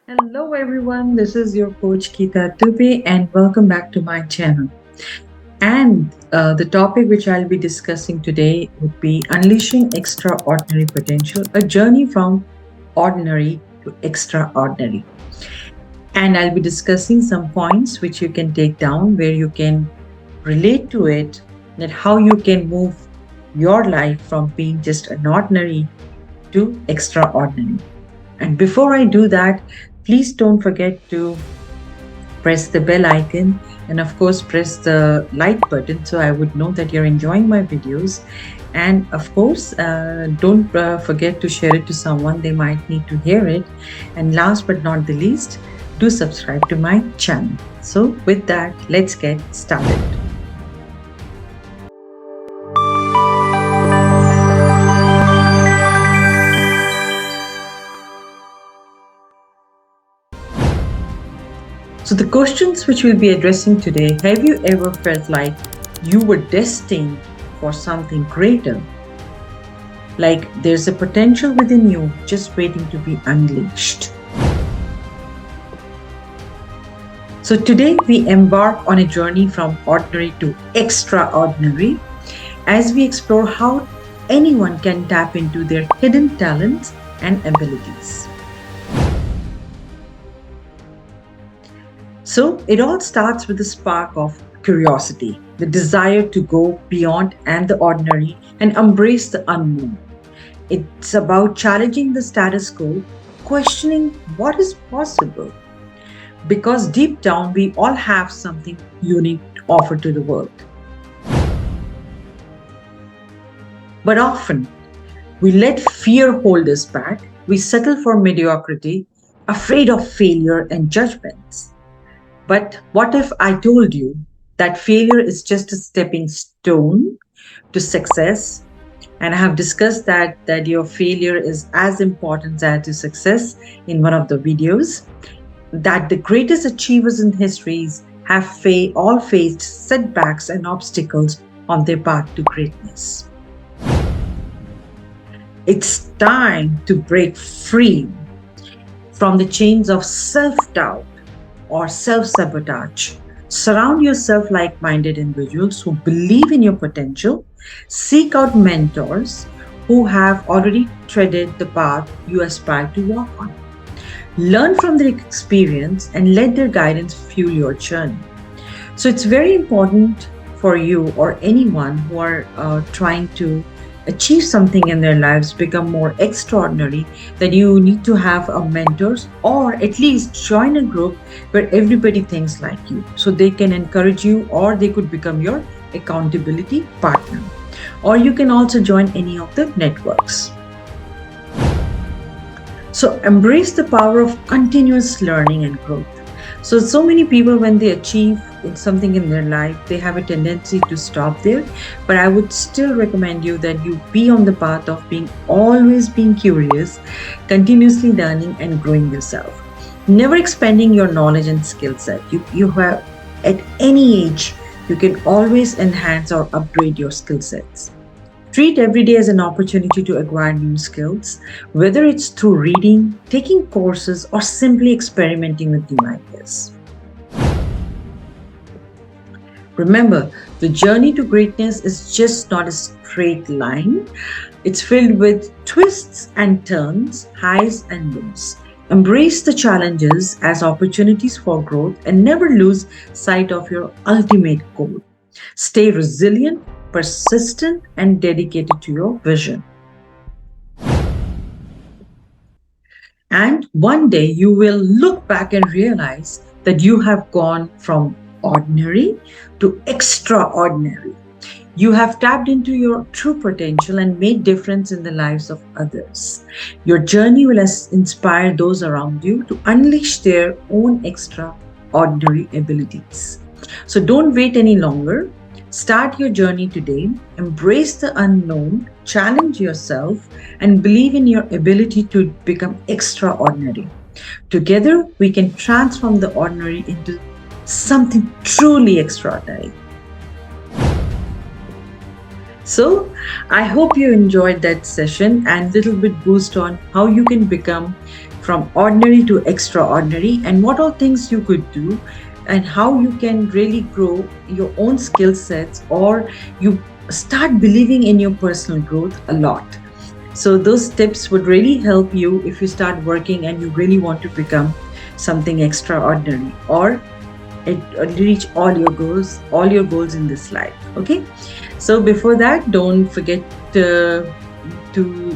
Hello everyone, this is your coach Geeta Dubey and welcome back to my channel. And the topic which I'll be discussing today would be Unleashing Extraordinary Potential, a journey from ordinary to extraordinary. And I'll be discussing some points which you can take down where you can relate to it, that how you can move your life from being just an ordinary to extraordinary. And before I do that, please don't forget to press the bell icon and of course press the like button so I would know that you're enjoying my videos. And of course, don't forget to share it to someone, they might need to hear it. And last but not the least, do subscribe to my channel. So with that, let's get started. So, the questions which we'll be addressing today, have you ever felt like you were destined for something greater? Like there's a potential within you just waiting to be unleashed. So, today we embark on a journey from ordinary to extraordinary as we explore how anyone can tap into their hidden talents and abilities. So it all starts with the spark of curiosity, the desire to go beyond and the ordinary and embrace the unknown. It's about challenging the status quo, questioning what is possible. Because deep down, we all have something unique to offer to the world. But often, we let fear hold us back. We settle for mediocrity, afraid of failure and judgments. But what if I told you that failure is just a stepping stone to success? And I have discussed that your failure is as important as your success in one of the videos. That the greatest achievers in histories have all faced setbacks and obstacles on their path to greatness. It's time to break free from the chains of self-doubt or self sabotage. Surround yourself like minded individuals who believe in your potential. Seek out mentors who have already treaded the path you aspire to walk on. Learn from their experience and let their guidance fuel your journey. So it's very important for you or anyone who are trying to achieve something in their lives, become more extraordinary, that you need to have a mentors or at least join a group where everybody thinks like you so they can encourage you or they could become your accountability partner. Or you can also join any of the networks. So embrace the power of continuous learning and growth. So many people, when they achieve something in their life, they have a tendency to stop there. But I would still recommend you that you be on the path of always being curious, continuously learning and growing yourself. Never expanding your knowledge and skill set. You have, at any age, you can always enhance or upgrade your skill sets. Treat every day as an opportunity to acquire new skills, whether it's through reading, taking courses, or simply experimenting with new ideas. Remember, the journey to greatness is just not a straight line. It's filled with twists and turns, highs and lows. Embrace the challenges as opportunities for growth and never lose sight of your ultimate goal. Stay resilient, persistent, and dedicated to your vision. And one day you will look back and realize that you have gone from ordinary to extraordinary. You have tapped into your true potential and made difference in the lives of others. Your journey will inspire those around you to unleash their own extraordinary abilities. So don't wait any longer. Start your journey today. Embrace the unknown, challenge yourself, and believe in your ability to become extraordinary. Together, we can transform the ordinary into something truly extraordinary. So I hope you enjoyed that session and little bit boost on how you can become from ordinary to extraordinary, and what all things you could do, and how you can really grow your own skill sets, or you start believing in your personal growth a lot. So, those tips would really help you if you start working and you really want to become something extraordinary, or reach all your goals in this life. Okay. So before that, don't forget to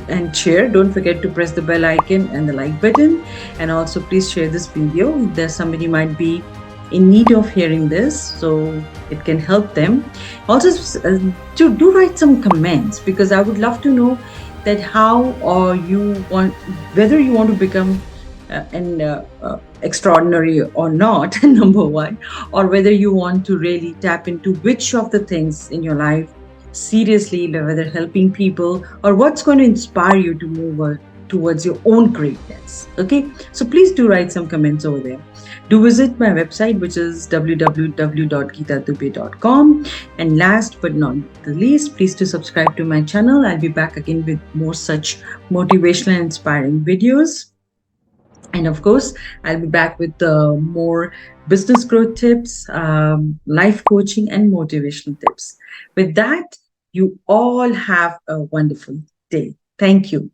and share. Don't forget to press the bell icon and the like button, and also please share this video. There's somebody might be in need of hearing this, so it can help them. Also, to do write some comments, because I would love to know that how or you want, whether you want to become an extraordinary or not, number one, or whether you want to really tap into which of the things in your life seriously, whether helping people or what's going to inspire you to move towards your own greatness. Okay, so please do write some comments over there. Do visit my website, which is www.geetadube.com. And last but not the least, please do subscribe to my channel. I'll be back again with more such motivational and inspiring videos. And of course, I'll be back with more business growth tips, life coaching, and motivational tips. With that, you all have a wonderful day. Thank you.